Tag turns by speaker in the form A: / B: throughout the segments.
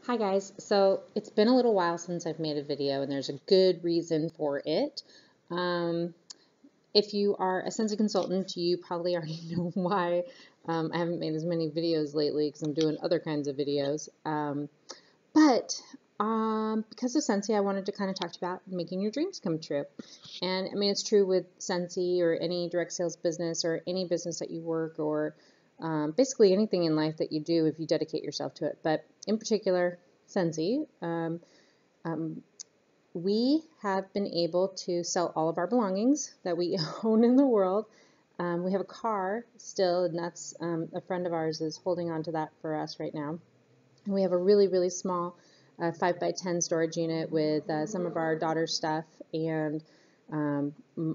A: Hi guys, so it's been a little while since I've made a video and there's a good reason for it. Um, if you are a Scentsy consultant, you probably already know why I haven't made as many videos lately because I'm doing other kinds of videos. But because of Scentsy, I wanted to kind of talk about making your dreams come true. And I mean, it's true with Scentsy or any direct sales business or any business that you work or basically anything in life that you do if you dedicate yourself to it. But in particular, Scentsy, um, we have been able to sell all of our belongings that we own in the world. We have a car still, and that's a friend of ours is holding on to that for us right now. And we have a really, really small 5 by 10 storage unit with some of our daughter's stuff and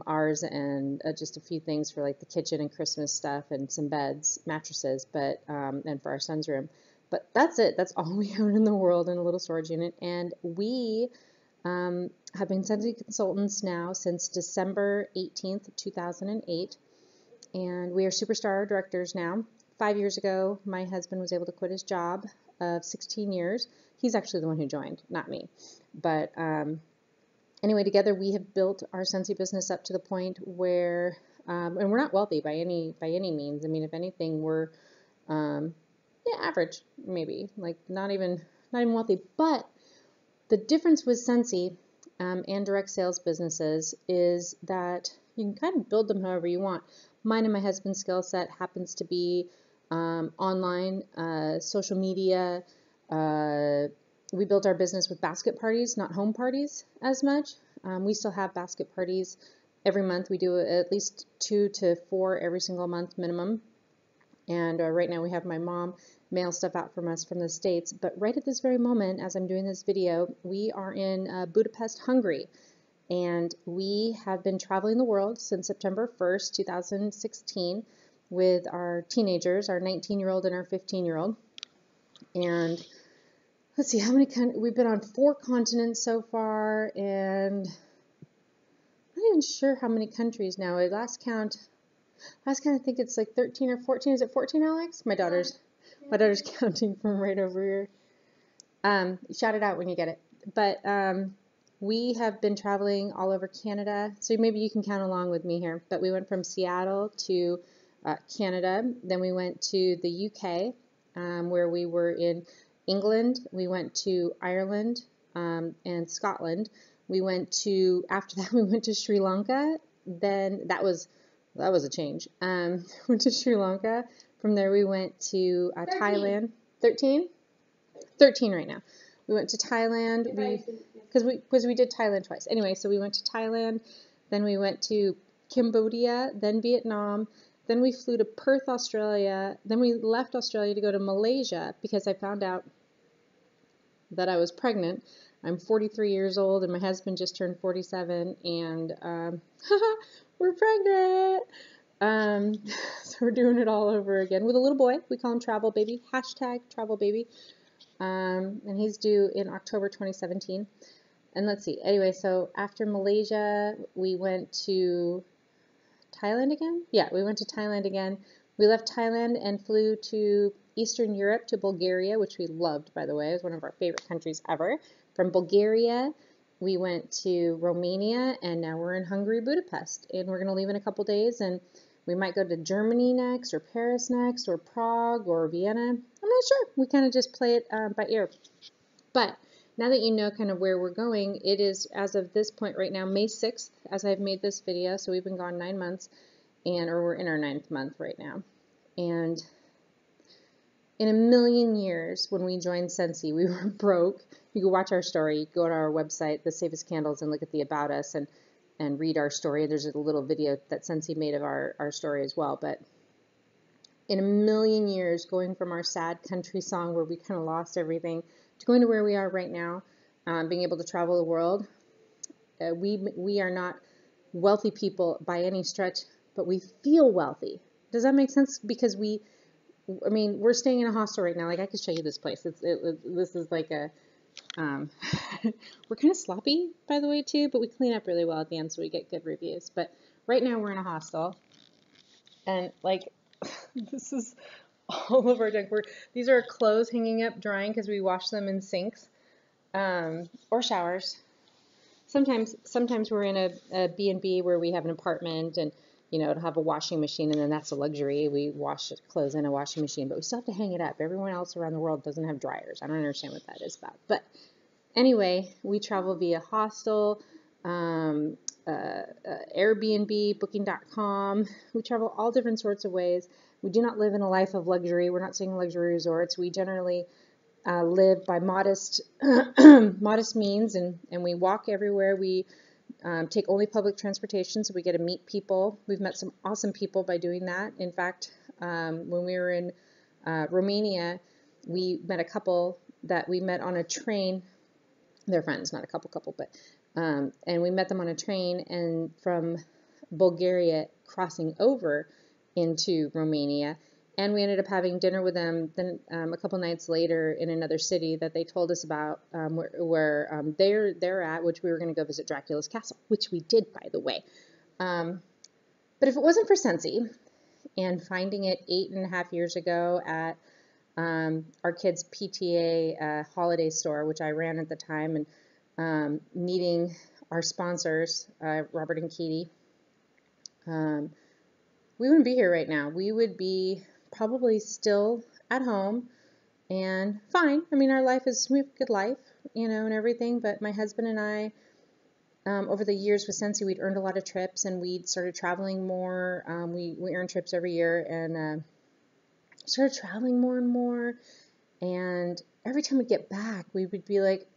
A: ours and just a few things for like the kitchen and Christmas stuff and some beds, mattresses, but and for our son's room. But that's it. That's all we own in the world in a little storage unit. And we have been Scentsy consultants now since December 18th, 2008. And we are superstar directors now. 5 years ago, my husband was able to quit his job of 16 years. He's actually the one who joined, not me. But anyway, together we have built our Scentsy business up to the point where, and we're not wealthy by any means. I mean, if anything, we're average, maybe, like not even wealthy. But the difference with Scentsy and direct sales businesses is that you can kind of build them however you want. Mine and my husband's skill set happens to be online, social media. We built our business with basket parties, not home parties as much. We still have basket parties every month. We do at least 2 to 4 every single month minimum. And right now we have my mom mail stuff out from us from the States. But right at this very moment, as I'm doing this video, we are in Budapest, Hungary. And we have been traveling the world since September 1st, 2016 with our teenagers, our 19-year-old and our 15-year-old. And let's see, how many we've been on 4 continents so far, and I'm not even sure how many countries now. Last count, I think it's like 13 or 14. Is it 14, Alex? My daughter's counting from right over here. Shout it out when you get it. But we have been traveling all over Canada, so maybe you can count along with me here. But we went from Seattle to Canada, then we went to the UK, where we were in England. We went to Ireland and Scotland. We went to, after that, we went to Sri Lanka. Then that was a change. Went to Sri Lanka. From there, we went to Thailand. 13? 13 right now. We went to Thailand. Because we did Thailand twice. Anyway, so we went to Thailand. Then we went to Cambodia. Then Vietnam. Then we flew to Perth, Australia. Then we left Australia to go to Malaysia because I found out that I was pregnant. I'm 43 years old and my husband just turned 47 and we're pregnant. So we're doing it all over again with a little boy. We call him Travel Baby, hashtag Travel Baby. And he's due in October 2017. And let's see. Anyway, so after Malaysia, we went to Thailand again? Yeah, we went to Thailand again. We left Thailand and flew to Eastern Europe, to Bulgaria, which we loved, by the way. It was one of our favorite countries ever. From Bulgaria, we went to Romania, and now we're in Hungary, Budapest. And we're going to leave in a couple days, and we might go to Germany next, or Paris next, or Prague, or Vienna. I'm not sure. We kind of just play it by ear. But now that you know kind of where we're going, it is, as of this point right now, May 6th, as I've made this video, so we've been gone 9 months, or we're in our 9th month right now. And in a million years, when we joined Scentsy, we were broke. You can watch our story, you can go to our website, The Safest Candles, and look at the About Us and read our story. There's a little video that Scentsy made of our story as well. But in a million years, going from our sad country song where we kind of lost everything to going to where we are right now, being able to travel the world. We are not wealthy people by any stretch, but we feel wealthy. Does that make sense? Because we're staying in a hostel right now. Like, I could show you this place. This is like a, we're kind of sloppy, by the way, too, but we clean up really well at the end, so we get good reviews. But right now we're in a hostel, and like, this is all of our junk. These are clothes hanging up drying because we wash them in sinks or showers. Sometimes we're in a B&B where we have an apartment and, it'll have a washing machine, and then that's a luxury. We wash clothes in a washing machine, but we still have to hang it up. Everyone else around the world doesn't have dryers. I don't understand what that is about. But anyway, we travel via hostel, Airbnb, Booking.com. We travel all different sorts of ways. We do not live in a life of luxury. We're not staying in luxury resorts. We generally live by modest means, and we walk everywhere. We take only public transportation, so we get to meet people. We've met some awesome people by doing that. In fact, when we were in Romania, we met a couple that we met on a train. They're friends, not a couple, but and we met them on a train, and from Bulgaria crossing over into Romania. And we ended up having dinner with them then a couple nights later in another city that they told us about where they're at, which we were going to go visit Dracula's castle, which we did, by the way. But if it wasn't for Scentsy and finding it 8.5 years ago at our kids' PTA holiday store, which I ran at the time, and meeting our sponsors, Robert and Katie, we wouldn't be here right now. We would be probably still at home and fine. I mean, we have a good life, and everything, but my husband and I, over the years with Scentsy, we'd earned a lot of trips, and we'd started traveling more. We earned trips every year, and started traveling more and more, and every time we'd get back, we would be like,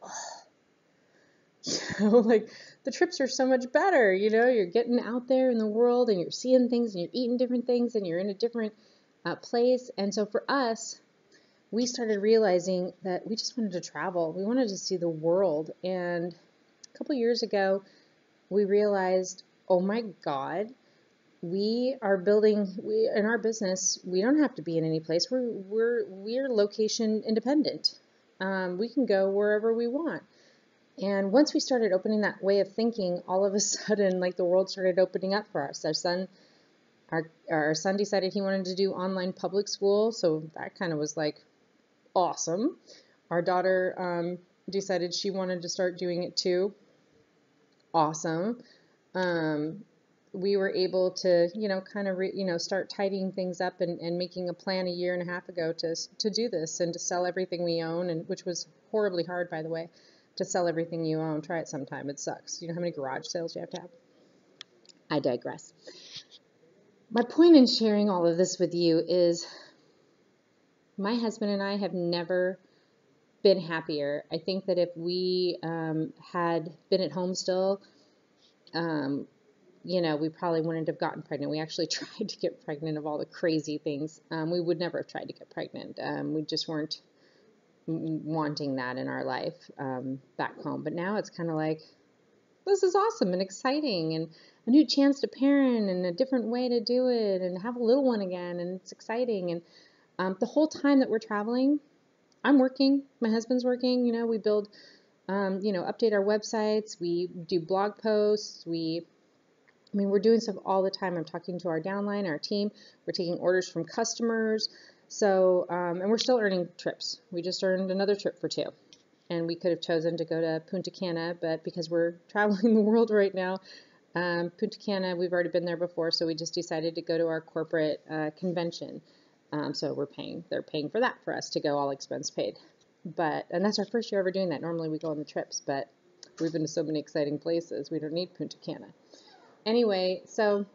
A: oh, like, the trips are so much better, you're getting out there in the world, and you're seeing things, and you're eating different things, and you're in a different place. And so for us, we started realizing that we just wanted to travel. We wanted to see the world. And a couple years ago, we realized, oh my God, we are in our business, we don't have to be in any place. We're location independent. We can go wherever we want. And once we started opening that way of thinking, all of a sudden, like, the world started opening up for us. Our son decided he wanted to do online public school, so that kind of was like awesome. Our daughter decided she wanted to start doing it too. Awesome. We were able to, start tidying things up and making a plan 1.5 years ago to do this and to sell everything we own, and which was horribly hard, by the way, to sell everything you own. Try it sometime. It sucks. You know how many garage sales you have to have? I digress. My point in sharing all of this with you is my husband and I have never been happier. I think that if we had been at home still, we probably wouldn't have gotten pregnant. We actually tried to get pregnant of all the crazy things. We would never have tried to get pregnant. We just weren't wanting that in our life back home. But now it's kind of like, this is awesome and exciting, and a new chance to parent, and a different way to do it, and have a little one again, and it's exciting. And the whole time that we're traveling, I'm working, my husband's working, we build, update our websites, we do blog posts, we're doing stuff all the time. I'm talking to our downline, our team, we're taking orders from customers, so, and we're still earning trips. We just earned another trip for 2. And we could have chosen to go to Punta Cana, but because we're traveling the world right now, Punta Cana, we've already been there before, so we just decided to go to our corporate convention. So they're paying for that for us to go, all expense paid. And that's our first year ever doing that. Normally we go on the trips, but we've been to so many exciting places, we don't need Punta Cana. Anyway, so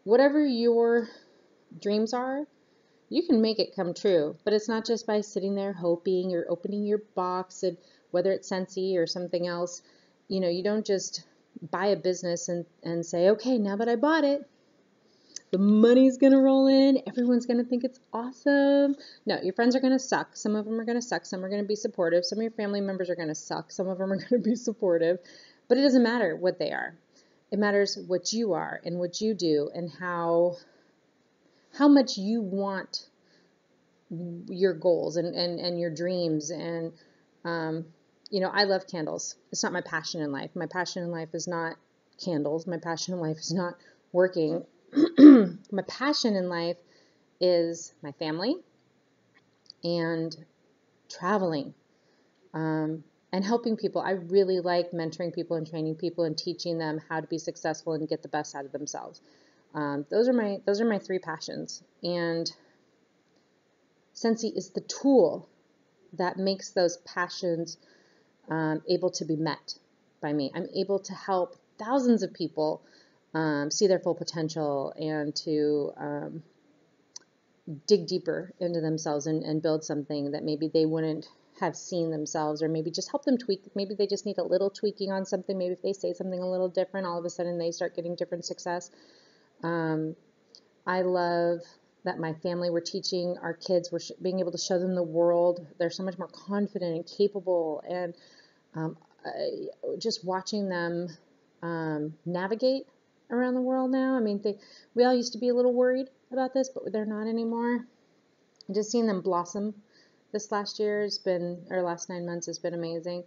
A: whatever your dreams are, you can make it come true, but it's not just by sitting there hoping or opening your box, and whether it's Scentsy or something else, you don't just buy a business and say, okay, now that I bought it, the money's going to roll in, everyone's going to think it's awesome. No, your friends are going to suck. Some of them are going to suck. Some are going to be supportive. Some of your family members are going to suck. Some of them are going to be supportive, but it doesn't matter what they are. It matters what you are and what you do, and how much you want your goals and your dreams. And, I love candles. It's not my passion in life. My passion in life is not candles. My passion in life is not working. My passion in life is my family and traveling, and helping people. I really like mentoring people and training people and teaching them how to be successful and get the best out of themselves. Those are my three passions, and Scentsy is the tool that makes those passions able to be met by me. I'm able to help thousands of people see their full potential and to dig deeper into themselves and build something that maybe they wouldn't have seen themselves, or maybe just help them tweak. Maybe they just need a little tweaking on something. Maybe if they say something a little different, all of a sudden they start getting different success. I love that my family, we're teaching our kids, we're being able to show them the world. They're so much more confident and capable, and just watching them navigate around the world now. I mean, we all used to be a little worried about this, but they're not anymore. And just seeing them blossom this last 9 months has been amazing.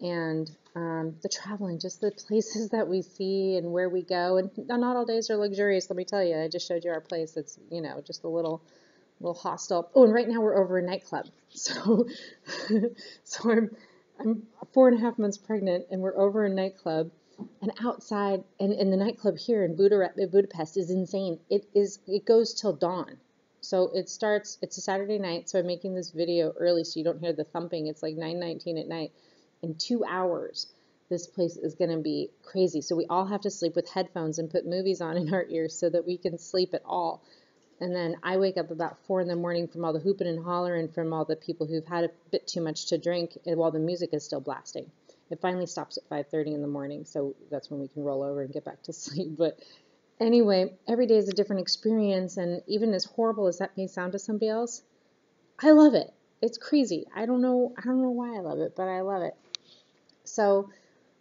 A: And the traveling, just the places that we see and where we go. And not all days are luxurious, let me tell you. I just showed you our place. It's, just a little hostel. Oh, and right now we're over a nightclub. So, I'm 4.5 months pregnant, and we're over a nightclub. And outside, and the nightclub here in Budapest is insane. It goes till dawn. So it's a Saturday night, so I'm making this video early so you don't hear the thumping. It's like 9:19 at night. In 2 hours, this place is going to be crazy. So we all have to sleep with headphones and put movies on in our ears so that we can sleep at all. And then I wake up about 4 in the morning from all the hooping and hollering from all the people who've had a bit too much to drink while the music is still blasting. It finally stops at 5:30 in the morning, so that's when we can roll over and get back to sleep. But anyway, every day is a different experience, and even as horrible as that may sound to somebody else, I love it. It's crazy. I don't know why I love it, but I love it. So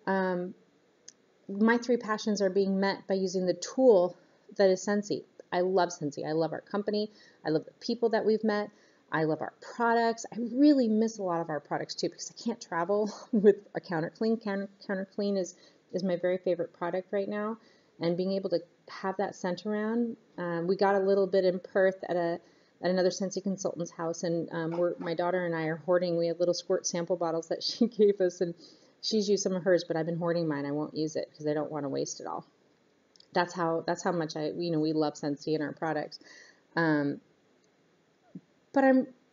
A: my three passions are being met by using the tool that is Scentsy. I love Scentsy. I love our company. I love the people that we've met. I love our products. I really miss a lot of our products too because I can't travel with a Counter Clean. Counter Clean is my very favorite product right now, and being able to have that scent around. We got a little bit in Perth at another Scentsy consultant's house, and my daughter and I are hoarding. We have little squirt sample bottles that she gave us, and she's used some of hers, but I've been hoarding mine. I won't use it because I don't want to waste it all. That's how much we love Scentsy and our products. But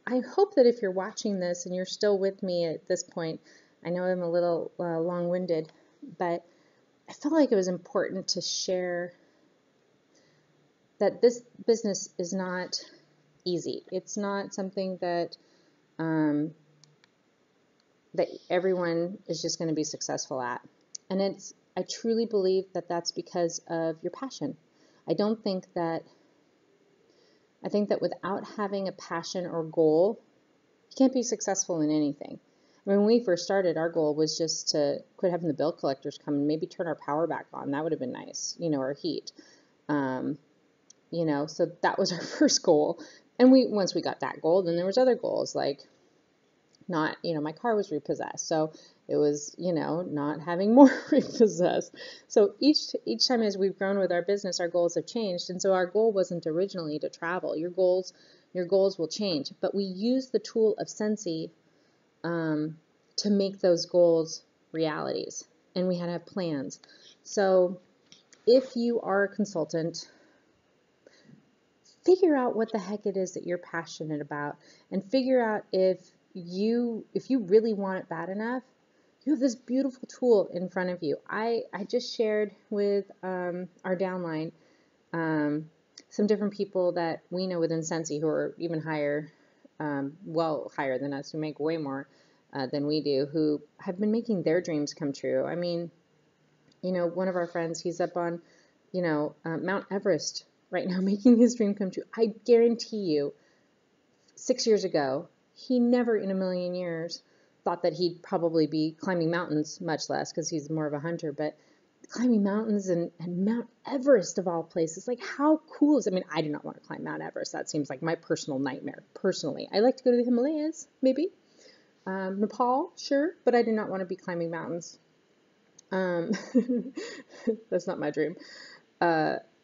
A: I hope that if you're watching this and you're still with me at this point, I know I'm a little long-winded, but I felt like it was important to share that this business is not easy. It's not something that that everyone is just going to be successful at. And I truly believe that that's because of your passion. I think that without having a passion or goal, you can't be successful in anything. I mean, when we first started, our goal was just to quit having the bill collectors come and maybe turn our power back on. That would have been nice, our heat. So that was our first goal. And once we got that goal, then there was other goals like my car was repossessed. So it was, not having more repossessed. So each time as we've grown with our business, our goals have changed. And so our goal wasn't originally to travel. Your goals will change. But we use the tool of Scentsy to make those goals realities. And we had to have plans. So if you are a consultant, figure out what the heck it is that you're passionate about, and figure out if you really want it bad enough, you have this beautiful tool in front of you. I just shared with our downline some different people that we know within Scentsy who are even higher, well higher than us, who make way more than we do, who have been making their dreams come true. I mean, one of our friends, he's up on, Mount Everest right now making his dream come true. I guarantee you, 6 years ago, he never in a million years thought that he'd probably be climbing mountains, much less because he's more of a hunter, but climbing mountains and Mount Everest of all places. Like, how cool is it? I mean, I do not want to climb Mount Everest. That seems like my personal nightmare, personally. I like to go to the Himalayas, maybe. Nepal, sure, but I do not want to be climbing mountains. That's not my dream.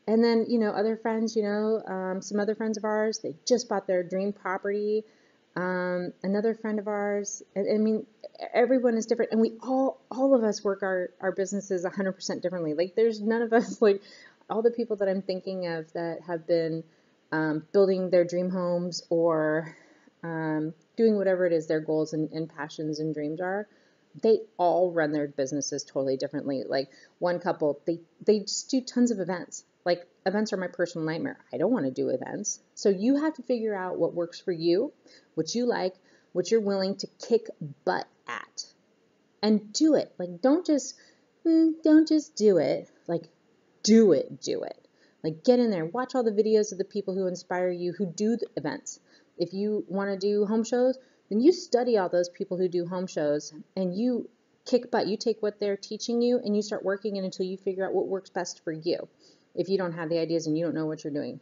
A: And then, other friends, some other friends of ours, they just bought their dream property. Another friend of ours, I mean, everyone is different, and we all of us work our businesses 100% differently. Like, there's none of us, like, all the people that I'm thinking of that have been building their dream homes or doing whatever it is their goals and passions and dreams are, they all run their businesses totally differently. Like, one couple, they just do tons of events. Like, events are my personal nightmare. I don't want to do events. So you have to figure out what works for you, what you like, what you're willing to kick butt at, and do it. Like, don't just do it. Like, do it. Like, get in there, watch all the videos of the people who inspire you, who do the events. If you want to do home shows, then you study all those people who do home shows, and you kick butt. You take what they're teaching you, and you start working it until you figure out what works best for you. If you don't have the ideas and you don't know what you're doing.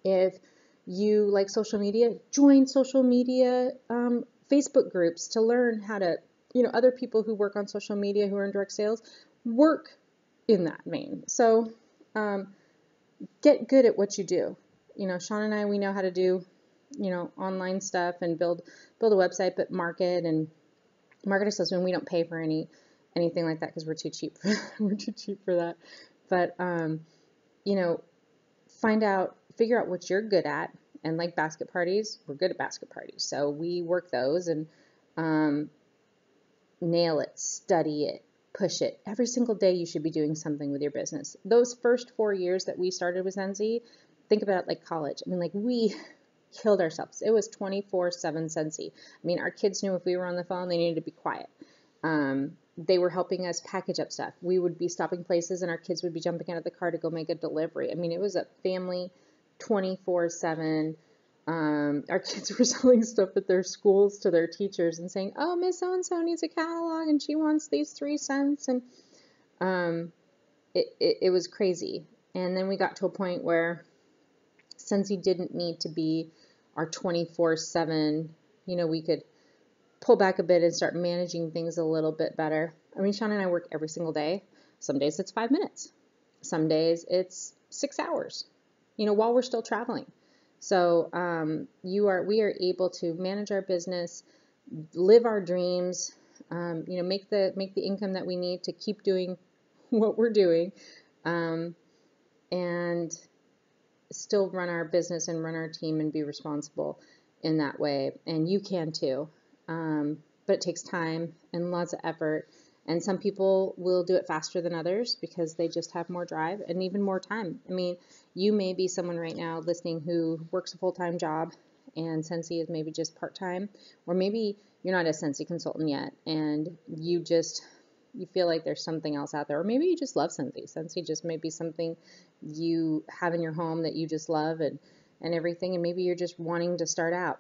A: If you like social media, join social media Facebook groups to learn how to, other people who work on social media who are in direct sales work in that vein. So get good at what you do. Shawn and I, we know how to do, online stuff and build a website, but market ourselves, and we don't pay for anything like that because we're too cheap. We're too cheap for that. But figure out what you're good at. And like basket parties, we're good at basket parties. So we work those and nail it, study it, push it. Every single day you should be doing something with your business. Those first 4 years that we started with Scentsy, think about it like college. I mean, like, we killed ourselves. It was 24/7 Scentsy. I mean, our kids knew if we were on the phone, they needed to be quiet. They were helping us package up stuff. We would be stopping places and our kids would be jumping out of the car to go make a delivery. I mean, it was a family 24/7. Our kids were selling stuff at their schools to their teachers and saying, oh, Miss So-and-so needs a catalog and she wants these 3 cents. And it was crazy. And then we got to a point where Scentsy didn't need to be our 24/7, we could pull back a bit and start managing things a little bit better. I mean, Shawn and I work every single day. Some days it's 5 minutes. Some days it's 6 hours, while we're still traveling. So we are able to manage our business, live our dreams, make the income that we need to keep doing what we're doing, and still run our business and run our team and be responsible in that way. And you can too. But it takes time and lots of effort. And some people will do it faster than others because they just have more drive and even more time. I mean, you may be someone right now listening who works a full-time job and Scentsy is maybe just part-time, or maybe you're not a Scentsy consultant yet and you feel like there's something else out there, or maybe you just love Scentsy. Scentsy just may be something you have in your home that you just love and everything, and maybe you're just wanting to start out.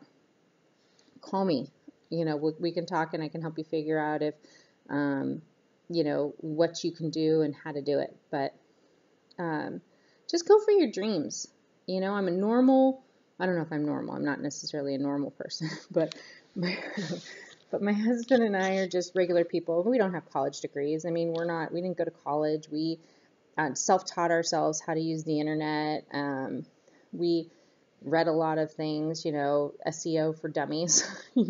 A: Call me. We can talk and I can help you figure out if, what you can do and how to do it. But just go for your dreams. I don't know if I'm normal. I'm not necessarily a normal person, but my husband and I are just regular people. We don't have college degrees. I mean, we didn't go to college. We self-taught ourselves how to use the internet. We read a lot of things, SEO for dummies, we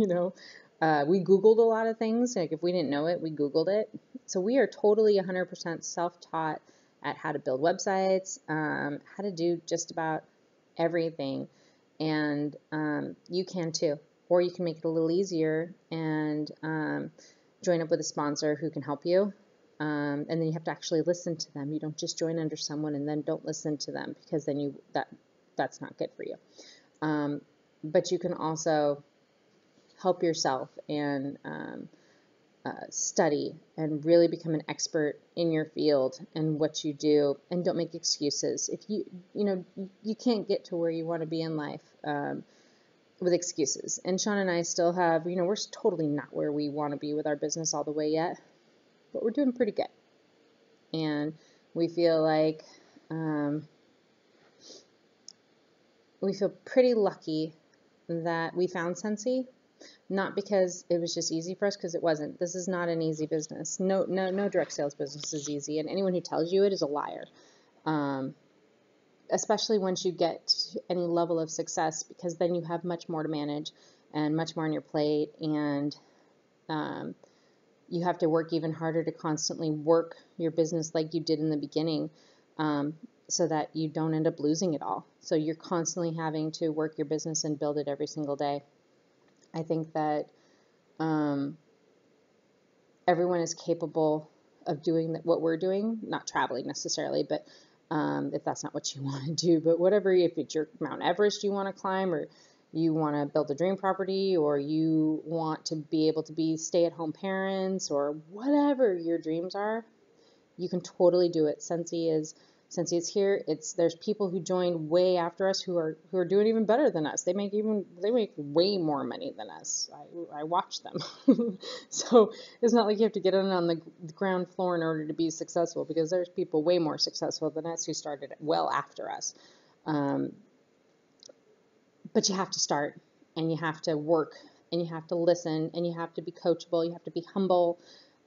A: Googled a lot of things. Like, if we didn't know it, we Googled it. So we are totally 100% self-taught at how to build websites, how to do just about everything. And you can too. Or you can make it a little easier and join up with a sponsor who can help you. And then you have to actually listen to them. You don't just join under someone and then don't listen to them, because then that's not good for you. But you can also help yourself and study and really become an expert in your field and what you do, and don't make excuses. If you can't get to where you want to be in life with excuses. And Shawn and I still have, we're totally not where we want to be with our business all the way yet, but we're doing pretty good. And we feel like we feel pretty lucky that we found Scentsy, not because it was just easy for us, because it wasn't. This is not an easy business. No direct sales business is easy, and anyone who tells you it is a liar. especially once you get to any level of success, because then you have much more to manage and much more on your plate, and you have to work even harder to constantly work your business like you did in the beginning, so that you don't end up losing it all. So you're constantly having to work your business and build it every single day. I think that everyone is capable of doing what we're doing, not traveling necessarily, but if that's not what you want to do, but whatever, if it's your Mount Everest you want to climb, or you want to build a dream property, or you want to be able to be stay-at-home parents, or whatever your dreams are, you can totally do it. Scentsy is here. There's people who joined way after us who are doing even better than us. They make way more money than us. I watch them. So it's not like you have to get in on the ground floor in order to be successful, because there's people way more successful than us who started well after us. But you have to start, and you have to work, and you have to listen, and you have to be coachable, you have to be humble,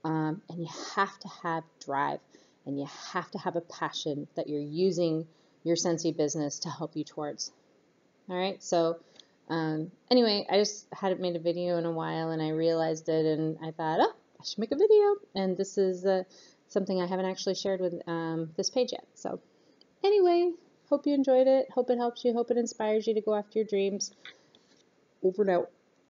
A: and you have to have drive, and you have to have a passion that you're using your Scentsy business to help you towards. All right, so anyway, I just hadn't made a video in a while, and I realized it, and I thought, oh, I should make a video, and this is something I haven't actually shared with this page yet. So anyway, hope you enjoyed it. Hope it helps you. Hope it inspires you to go after your dreams. Over and out.